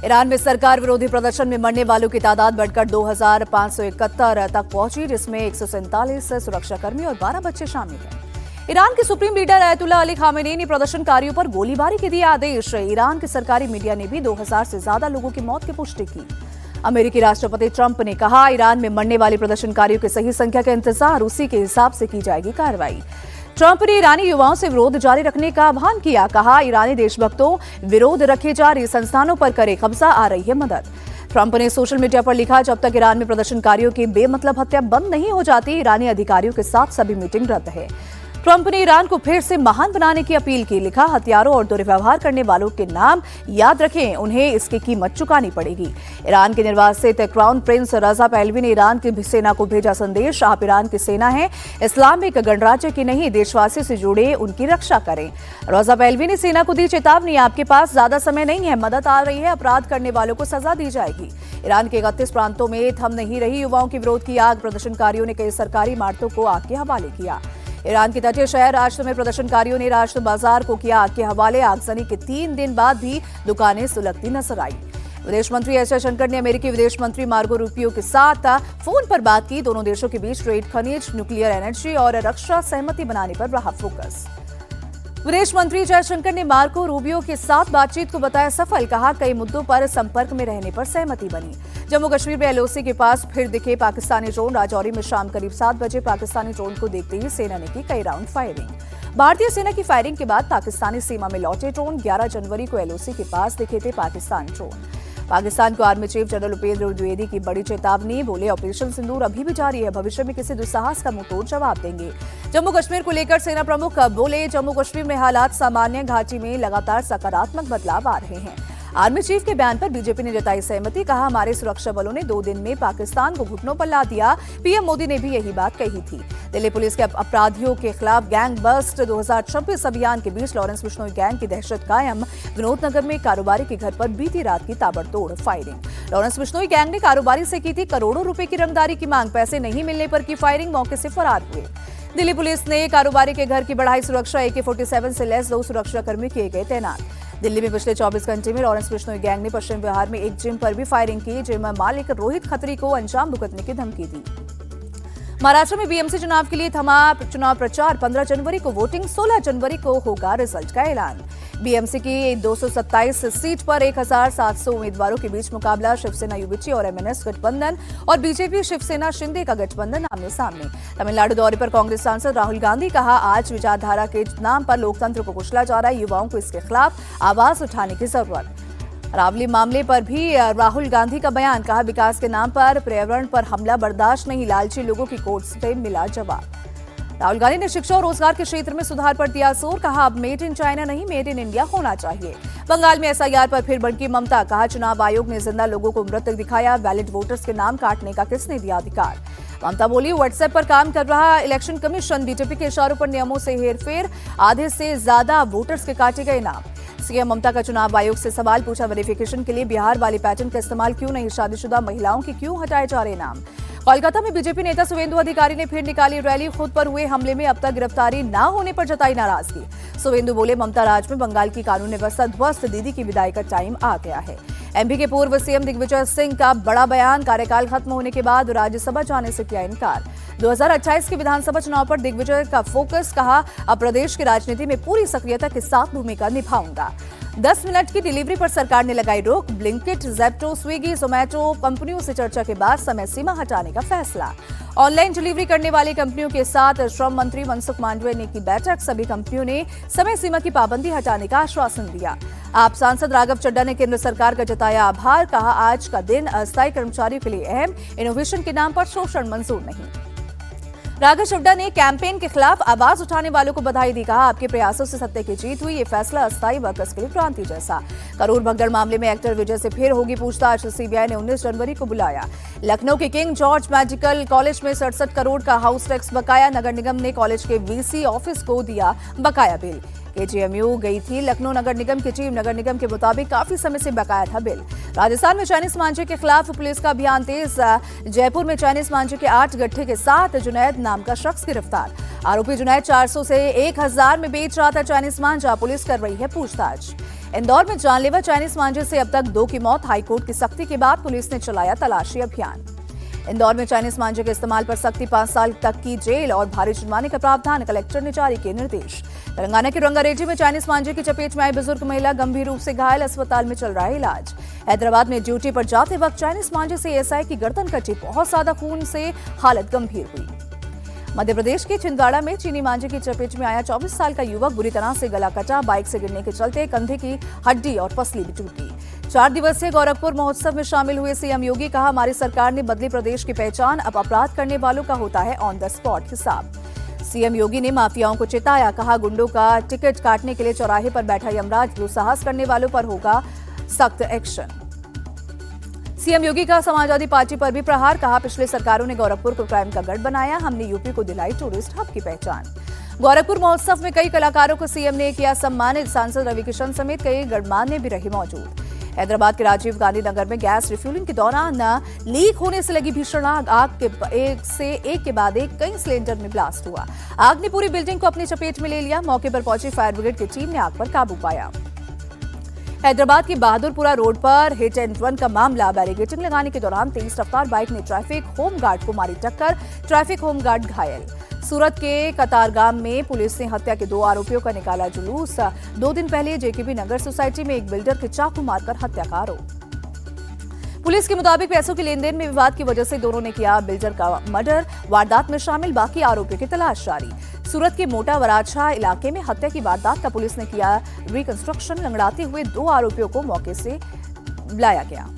Iran में सरकार विरोधी प्रदर्शन में मरने वालों की तादाद बढ़कर 2571 तक पहुंची, जिसमें 147 सुरक्षाकर्मी और 12 बच्चे शामिल हैं। ईरान के supreme leader Ayatollah Ali Khamenei ने प्रदर्शनकारियों पर गोलीबारी के दिए आदेश। ईरान के सरकारी मीडिया ने भी 2000 से ज्यादा लोगों की मौत की पुष्टि की। अमेरिकी राष्ट्रपति ट्रंप ने कहा, ईरान में मरने वाले प्रदर्शनकारियों की सही संख्या का इंतजार, उसी के हिसाब से की जाएगी कार्रवाई। ट्रंप ने ईरानी युवाओं से विरोध जारी रखने का आह्वान किया। कहा, ईरानी देशभक्तों, विरोध रखे जा रहे संस्थानों पर करे कब्जा, आ रही है मदद। ट्रंप ने सोशल मीडिया पर लिखा, जब तक ईरान में प्रदर्शनकारियों की बेमतलब हत्या बंद नहीं हो जाती, ईरानी अधिकारियों के साथ सभी मीटिंग रद्द है। ट्रंप ने ईरान को फिर से महान बनाने की अपील की। लिखा, हथियारों और दुर्व्यवहार करने वालों के नाम याद रखें, उन्हें इसकी कीमत चुकानी पड़ेगी। ईरान के निर्वासित क्राउन प्रिंस रजा पहलवी ने ईरान की सेना को भेजा संदेश, आप ईरान की सेना हैं, इस्लामिक गणराज्य की नहीं, देशवासियों से जुड़े, उनकी रक्षा करें। रजा पहलवी ने सेना को दी चेतावनी, आपके पास ज्यादा समय नहीं है, मदद आ रही है, अपराध करने वालों को सजा दी जाएगी। ईरान के 31 प्रांतों में थम नहीं रही युवाओं के विरोध की आग। प्रदर्शनकारियों ने कई सरकारी इमारतों को आग के हवाले किया। ईरान के तटीय शहर राष्ट्र में प्रदर्शनकारियों ने राष्ट्र बाजार को किया आग के हवाले। आगजनी के 3 दिन बाद भी दुकानें सुलगती नजर आई। विदेश मंत्री एस जयशंकर ने अमेरिकी विदेश मंत्री मार्को रूबियो के साथ फोन पर बात की। दोनों देशों के बीच ट्रेड, खनिज, न्यूक्लियर एनर्जी और रक्षा सहमति बनाने पर रहा फोकस। विदेश मंत्री जयशंकर ने मार्को रूबियो के साथ बातचीत को बताया सफल। कहा, कई मुद्दों पर संपर्क में रहने पर सहमति बनी। जम्मू कश्मीर में एलओसी के पास फिर दिखे पाकिस्तानी ड्रोन। राजौरी में शाम करीब 7 बजे पाकिस्तानी ड्रोन को देखते ही सेना ने की कई राउंड फायरिंग। भारतीय सेना की फायरिंग के बाद पाकिस्तानी सीमा में लौटे ड्रोन। 11 जनवरी को एलओसी के पास दिखे थे पाकिस्तानी ड्रोन। पाकिस्तान को army chief general Upendra Dwivedi की बड़ी चेतावनी। बोले, ऑपरेशन सिंदूर अभी भी जारी है, भविष्य में किसी दुस्साहस का मुंहतोड़ जवाब देंगे। जम्मू कश्मीर को लेकर सेना प्रमुख बोले, जम्मू कश्मीर में हालात सामान्य, घाटी में लगातार सकारात्मक बदलाव आ रहे हैं। आर्मी चीफ के बयान पर बीजेपी ने जताई सहमति। कहा, हमारे सुरक्षा बलों ने 2 दिन में पाकिस्तान को घुटनों पर ला दिया। पीएम मोदी ने भी यही बात कही थी। दिल्ली पुलिस के अपराधियों के खिलाफ गैंग बस्ट 2026 अभियान के बीच लॉरेंस बिश्नोई गैंग की दहशत कायम। विनोद नगर में कारोबारी के घर पर बीती रात की ताबड़तोड़ फायरिंग। लॉरेंस बिश्नोई गैंग ने कारोबारी से की थी करोड़ों रुपए की रंगदारी की मांग। पैसे नहीं मिलने पर की फायरिंग, मौके से फरार हुए। दिल्ली पुलिस ने कारोबारी के घर की बढ़ाई सुरक्षा। AK-47 से लैस 2 सुरक्षाकर्मी किए गए तैनात। दिल्ली में पिछले 24 घंटे में लॉरेंस बिश्नोई गैंग ने पश्चिम बिहार में एक जिम पर भी फायरिंग की। जिम मालिक रोहित खत्री को अंजाम भुगतने की धमकी दी। महाराष्ट्र में बीएमसी चुनाव के लिए थमा चुनाव प्रचार। 15 जनवरी को वोटिंग, 16 जनवरी को होगा रिजल्ट का ऐलान। बीएमसी की 227 सीट पर 1700 उम्मीदवारों के बीच मुकाबला। शिवसेना यूबीटी और एमएनएस गठबंधन और बीजेपी शिवसेना शिंदे का गठबंधन आमने सामने। तमिलनाडु दौरे पर कांग्रेस सांसद राहुल गांधी। कहा, आज विचारधारा के नाम पर लोकतंत्र को कुचला जा रहा है, युवाओं को इसके खिलाफ आवाज उठाने की जरूरत। रावली मामले पर भी राहुल गांधी का बयान। कहा, विकास के नाम पर पर्यावरण पर हमला बर्दाश्त नहीं, लालची लोगों की कोर्ट से मिला जवाब। राहुल गांधी ने शिक्षा और रोजगार के क्षेत्र में सुधार पर दिया जोर। कहा, अब मेड इन चाइना नहीं, मेड इन इंडिया होना चाहिए। बंगाल में एसआईआर पर फिर भड़की ममता। कहा, चुनाव आयोग ने जिंदा लोगों को मृतक दिखाया, वैलिड वोटर्स के नाम काटने का किसने दिया अधिकार। ममता बोली, व्हाट्सएप पर काम कर रहा इलेक्शन कमीशन, बीजेपी के इशारों पर नियमों से हेरफेर, आधे से ज्यादा वोटर्स के काटे गए नाम। सीएम ममता का चुनाव आयोग से सवाल पूछा, वेरिफिकेशन के लिए बिहार वाले पैटर्न का इस्तेमाल क्यों नहीं, शादीशुदा महिलाओं के क्यों हटाए जा रहे नाम। कोलकाता में बीजेपी नेता शुवेंदु अधिकारी ने फिर निकाली रैली। खुद पर हुए हमले में अब तक गिरफ्तारी न होने पर जताई नाराजगी। शुवेंदु बोले, ममता राज में बंगाल की कानून व्यवस्था ध्वस्त, दीदी की विदाई का टाइम आ गया है। एमपी के पूर्व सीएम दिग्विजय सिंह का बड़ा बयान। कार्यकाल खत्म होने के बाद राज्यसभा जाने से किया इनकार। 2028 के विधानसभा चुनाव पर दिग्विजय का फोकस। कहा, अब प्रदेश की राजनीति में पूरी सक्रियता के साथ भूमिका निभाऊंगा। 10 मिनट की डिलीवरी पर सरकार ने लगाई रोक। ब्लिंकिट, ज़ेप्टो, स्विगी, जोमैटो कंपनियों से चर्चा के बाद समय सीमा हटाने का फैसला। ऑनलाइन डिलीवरी करने वाली कंपनियों के साथ श्रम मंत्री मनसुख मांडविया ने की बैठक। सभी कंपनियों ने समय सीमा की पाबंदी हटाने का आश्वासन दिया। आप सांसद राघव चड्ढा ने केंद्र सरकार का जताया आभार। कहा, आज का दिन अस्थायी कर्मचारियों के लिए अहम, इनोवेशन के नाम पर शोषण मंजूर नहीं। राघव चड्ढा ने कैंपेन के खिलाफ आवाज उठाने वालों को बधाई दी। कहा, आपके प्रयासों से सत्य की जीत हुई, ये फैसला अस्थायी वर्कर्स के लिए क्रांति जैसा। करोड़ भगदड़ मामले में एक्टर विजय से फिर होगी पूछताछ। सीबीआई ने 19 जनवरी को बुलाया। लखनऊ के किंग जॉर्ज मेडिकल कॉलेज में 67 करोड़ का हाउस टैक्स बकाया। नगर निगम ने कॉलेज के वीसी ऑफिस को दिया बकाया बिल। केजीएमयू गई थी लखनऊ नगर निगम की टीम। नगर निगम के मुताबिक काफी समय से बकाया था बिल। राजस्थान में चाइनीज मांझे के खिलाफ पुलिस का अभियान तेज। जयपुर में चाइनीज मांझे के 8 गट्ठे के साथ जुनैद नाम का शख्स गिरफ्तार। आरोपी जुनैद 400 से 1000 में बेच रहा था चाइनीज मांझा। पुलिस कर रही है पूछताछ। इंदौर में जानलेवा चाइनीज मांझे से अब तक 2 की मौत। हाईकोर्ट की सख्ती के बाद पुलिस ने चलाया तलाशी अभियान। इंदौर में चाइनीज मांझे के इस्तेमाल पर सख्ती, 5 साल तक की जेल और भारी जुर्माने का प्रावधान, कलेक्टर ने जारी किए निर्देश। तेलंगाना के रंगारेड्डी में चाइनीज मांझे की चपेट में आई बुजुर्ग महिला गंभीर रूप से घायल, अस्पताल में चल रहा है इलाज। हैदराबाद में ड्यूटी पर जाते वक्त चाइनीज मांझे से एएसआई की गर्दन कटी, बहुत ज्यादा खून से हालत गंभीर हुई। मध्य प्रदेश के छिंदवाड़ा में चीनी मांझे की चपेट में आया 24 साल का युवक, बुरी तरह से गला कटा, बाइक से गिरने के चलते कंधे की हड्डी और पसली भी टूटी। 4 दिवसीय गोरखपुर महोत्सव में शामिल हुए सीएम योगी, कहा हमारी सरकार ने बदली प्रदेश की पहचान, अब अपराध करने वालों का होता है ऑन द स्पॉट हिसाब। सीएम योगी ने माफियाओं को चेताया, कहा गुंडों का टिकट काटने के लिए चौराहे पर बैठा यमराज, दुस्साहस करने वालों पर होगा सख्त एक्शन। सीएम योगी का समाजवादी पार्टी पर भी प्रहार, कहा पिछले सरकारों ने गोरखपुर को क्राइम का गढ़ बनाया, हमने यूपी को दिलाई टूरिस्ट हब की पहचान। गोरखपुर महोत्सव में कई कलाकारों को सीएम ने किया सम्मानित, सांसद रवि किशन समेत कई गणमान्य भी रहे मौजूद। हैदराबाद के राजीव गांधी नगर में गैस रिफ्यूलिंग के दौरान लीक होने से लगी भीषण आग के एक के बाद एक कई सिलेंडर में ब्लास्ट हुआ। आग ने पूरी बिल्डिंग को अपनी चपेट में ले लिया। मौके पर पहुंची फायर ब्रिगेड की टीम ने आग पर काबू पाया। हैदराबाद की बहादुरपुरा रोड पर हिट एंड रन का मामला, बैरिकेडिंग लगाने के दौरान तेज रफ्तार बाइक ने ट्रैफिक होमगार्ड को मारी टक्कर, ट्रैफिक होमगार्ड घायल। सूरत के कतारगाम में पुलिस ने हत्या के 2 आरोपियों का निकाला जुलूस। 2 दिन पहले जेकेबी नगर सोसाइटी में एक बिल्डर के चाकू मारकर हत्या का आरोप। पुलिस के मुताबिक पैसों के लेन देन में विवाद की वजह से दोनों ने किया बिल्डर का मर्डर। वारदात में शामिल बाकी आरोपियों की तलाश जारी। सूरत के मोटा वराछा इलाके में हत्या की वारदात का पुलिस ने किया रिकंस्ट्रक्शन, लंगड़ाते हुए 2 आरोपियों को मौके से लाया गया।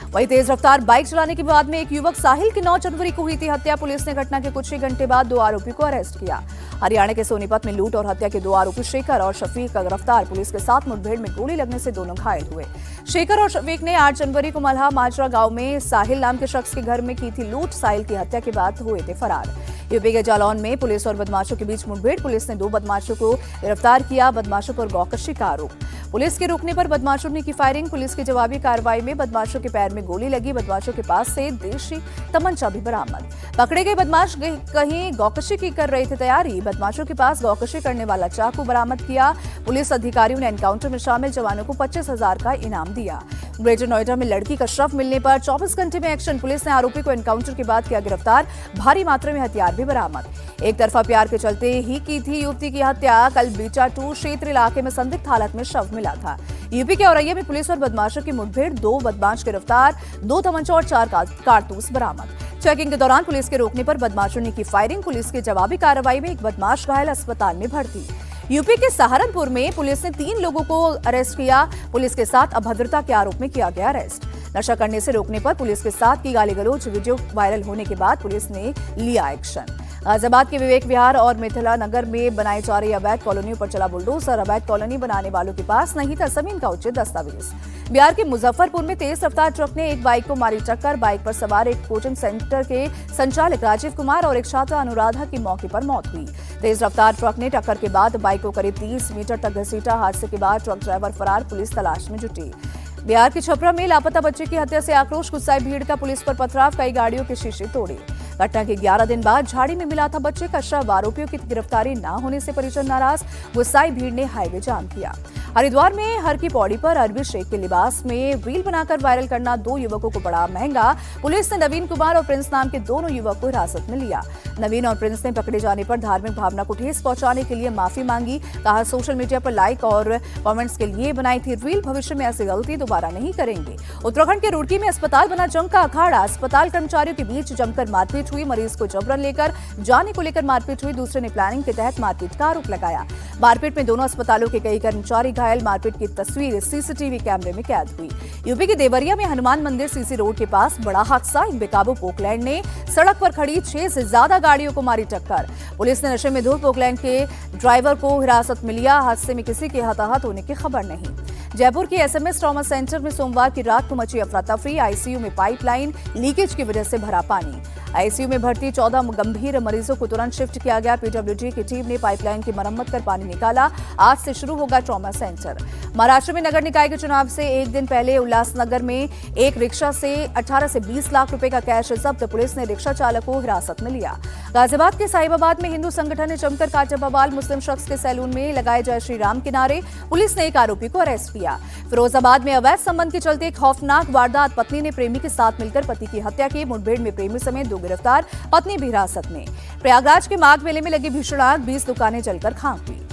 वहीं तेज रफ्तार बाइक चलाने के विवाद में एक युवक साहिल की 9 जनवरी को हुई थी हत्या। पुलिस ने घटना के कुछ ही घंटे बाद 2 आरोपी को अरेस्ट किया। हरियाणा के सोनीपत में लूट और हत्या के 2 आरोपी शेखर और शफीक का गिरफ्तार। पुलिस के साथ मुठभेड़ में गोली लगने से दोनों घायल हुए। शेखर और शफीक ने 8 जनवरी को मल्हा माजरा गांव में साहिल नाम के शख्स के घर में की थी लूट। साहिल की हत्या के बाद हुए थे फरार। यूपी के जालौन में पुलिस और बदमाशों के बीच मुठभेड़, पुलिस ने 2 बदमाशों को गिरफ्तार किया। बदमाशों पर गौकशी का आरोप। पुलिस के रोकने पर बदमाशों ने की फायरिंग। पुलिस की जवाबी कार्रवाई में बदमाशों के पैर में गोली लगी। बदमाशों के पास से देशी तमंचा भी बरामद। पकड़े गए बदमाश कहीं गौकशी की कर रहे थे तैयारी। बदमाशों के पास गौकशी करने वाला चाकू बरामद किया। पुलिस अधिकारियों ने एनकाउंटर में शामिल जवानों को 25,000 का इनाम दिया। ग्रेटर नोएडा में लड़की का शव मिलने पर 24 घंटे में एक्शन। पुलिस ने आरोपी को एनकाउंटर के बाद किया गिरफ्तार। भारी मात्रा में हथियार भी बरामद। एक तरफा प्यार के चलते ही की थी युवती की हत्या। कल बीचा 2 क्षेत्र इलाके में संदिग्ध हालत में शव मिला था। यूपी के औरैया में पुलिस और बदमाशों की मुठभेड़, 2 बदमाश गिरफ्तार, 2 तमंचा और 4 कारतूस बरामद। चेकिंग के दौरान पुलिस के रोकने पर बदमाशों ने की फायरिंग। पुलिस की जवाबी कार्रवाई में एक बदमाश घायल, अस्पताल में भर्ती। यूपी के सहारनपुर में पुलिस ने 3 लोगों को अरेस्ट किया। पुलिस के साथ अभद्रता के आरोप में किया गया अरेस्ट। नशा करने से रोकने पर पुलिस के साथ की गाली गलौज वीडियो वायरल होने के बाद पुलिस ने लिया एक्शन। गाजियाबाद के विवेक विहार और मिथिला नगर में बनाई जा रही अवैध कॉलोनियों पर चला बुलडोजर। अवैध कॉलोनी बनाने वालों के पास नहीं था जमीन का उचित दस्तावेज। बिहार के मुजफ्फरपुर में तेज रफ्तार ट्रक ने एक बाइक को मारी टक्कर। बाइक पर सवार एक कोचिंग सेंटर के संचालक राजीव कुमार और एक छात्रा अनुराधा की मौके पर मौत हुई। तेज रफ्तार ट्रक ने टक्कर के बाद बाइक को करीब 30 मीटर तक घसीटा। हादसे के बाद ट्रक ड्राइवर फरार, पुलिस तलाश में जुटी। बिहार के छपरा में लापता बच्चे की हत्या से आक्रोश, गुस्साई भीड़ का पुलिस पर पथराव, कई गाड़ियों के शीशे तोड़े। घटना के 11 दिन बाद झाड़ी में मिला था बच्चे का शव। आरोपियों की गिरफ्तारी न होने से परिजन नाराज, गुस्साई भीड़ ने हाईवे जाम किया। हरिद्वार में हर की पौड़ी पर अरबी शेख के लिबास में रील बनाकर वायरल करना 2 युवकों को पड़ा महंगा। पुलिस ने नवीन कुमार और प्रिंस नाम के दोनों युवक को हिरासत में लिया। नवीन और प्रिंस ने पकड़े जाने पर धार्मिक भावना को ठेस पहुंचाने के लिए माफी मांगी। कहा सोशल मीडिया पर लाइक और कमेंट्स के लिए बनाई थी रील, भविष्य में ऐसी गलती दोबारा नहीं करेंगे। उत्तराखंड के रुड़की में अस्पताल बना जंग का अखाड़ा। अस्पताल कर्मचारियों के बीच जमकर मारपीट हुई। मरीज को जबरन लेकर जाने को लेकर मारपीट हुई। दूसरे ने प्लानिंग के तहत मारपीट का आरोप लगाया। मारपीट में दोनों अस्पतालों के कई कर्मचारी घायल। मारपीट की तस्वीर सीसीटीवी कैमरे में कैद हुई। यूपी के देवरिया में हनुमान मंदिर सीसी रोड के पास बड़ा हादसा। एक बेकाबू पोकलैंड ने सड़क पर खड़ी 6 से ज्यादा गाड़ियों को मारी टक्कर। पुलिस ने नशे में धुत पोकलैंड के ड्राइवर को हिरासत में लिया। हादसे में किसी के हताहत होने की खबर नहीं। जयपुर के एसएमएस ट्रॉमा सेंटर में सोमवार की रात को मची अफरा तफरी। आईसीयू में पाइपलाइन लीकेज की वजह से भरा पानी। आईसीयू में भर्ती 14 गंभीर मरीजों को तुरंत शिफ्ट किया गया। पीडब्ल्यूडी की टीम ने पाइपलाइन की मरम्मत कर पानी निकाला। आज से शुरू होगा ट्रॉमा सेंटर। महाराष्ट्र में नगर निकाय के चुनाव से एक दिन पहले उल्लासनगर में एक रिक्शा से 18 से 20 लाख रुपए का कैश जब्त। पुलिस ने रिक्शा चालक को हिरासत में लिया। गाजियाबाद के साहिबाबाद में हिंदू संगठन ने जमकर काटा बवाल। मुस्लिम शख्स के सैलून में लगाए जय श्री राम के नारे। पुलिस ने एक आरोपी को अरेस्ट किया। किया। फिरोजाबाद में अवैध संबंध के चलते एक खौफनाक वारदात, पत्नी ने प्रेमी के साथ मिलकर पति की हत्या की। मुठभेड़ में प्रेमी समेत 2 गिरफ्तार, पत्नी भी हिरासत में। प्रयागराज के माघ मेले में लगी भीषण आग, 20 दुकानें जलकर खाक हुई।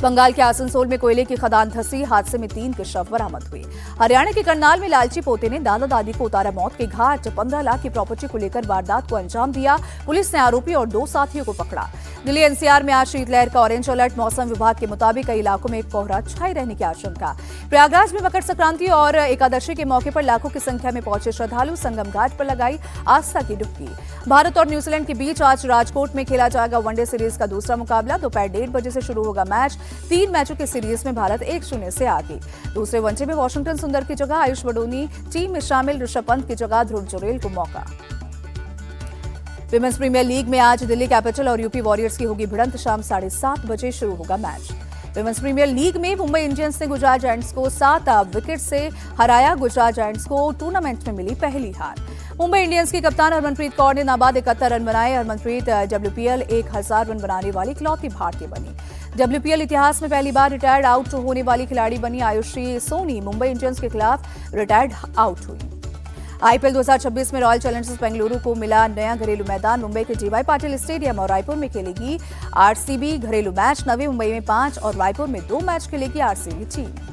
बंगाल के आसनसोल में कोयले की खदान धंसी, हादसे में 3 के शव बरामद हुए। हरियाणा के करनाल में लालची पोते ने दादा दादी को उतारा मौत के घाट, 15 लाख की प्रॉपर्टी को लेकर वारदात को अंजाम दिया। पुलिस ने आरोपी और 2 साथियों को पकड़ा। दिल्ली एनसीआर में आज शीतलहर का ऑरेंज अलर्ट, मौसम विभाग के मुताबिक कई इलाकों में कोहरा छाए रहने की आशंका। प्रयागराज में मकर संक्रांति और एकादशी के मौके पर लाखों की संख्या में पहुंचे श्रद्धालु संगम घाट पर लगाई आस्था की डुबकी। भारत और न्यूजीलैंड के बीच आज राजकोट में खेला जाएगा वनडे सीरीज का दूसरा मुकाबला। दोपहर 1:30 बजे से शुरू होगा मैच। 3 मैचों की सीरीज में भारत 1-0 से आगे। दूसरे वनडे में वॉशिंगटन सुंदर की जगह आयुष बडोनी टीम में शामिल, ऋषभ पंत की जगह ध्रुव जुरेल को मौका। विमेंस प्रीमियर लीग में आज दिल्ली कैपिटल और यूपी वॉरियर्स की होगी भिड़ंत, शाम 7:30 बजे शुरू होगा मैच। विमेंस प्रीमियर लीग में मुंबई इंडियंस ने गुजरात जायंट्स को 7 विकेट से हराया। गुजरात जायंट्स को टूर्नामेंट में मिली पहली हार। मुंबई इंडियंस की कप्तान हरमनप्रीत कौर ने नाबाद 71 रन बनाए। हरमनप्रीत WPL 1000 रन बनाने वाली इकलौती भारतीय बनी। WPL इतिहास में पहली बार रिटायर्ड आउट होने वाली खिलाड़ी बनी। आयुषी सोनी मुंबई इंडियंस के खिलाफ रिटायर्ड आउट हुई। IPL 2026 में रॉयल चैलेंजर्स बेंगलुरु को मिला नया घरेलू मैदान। मुंबई के जीवाई पाटिल स्टेडियम और रायपुर में खेलेगी RCB घरेलू मैच। नवी मुंबई में 5 और रायपुर में 2 मैच खेलेगी RCB टीम।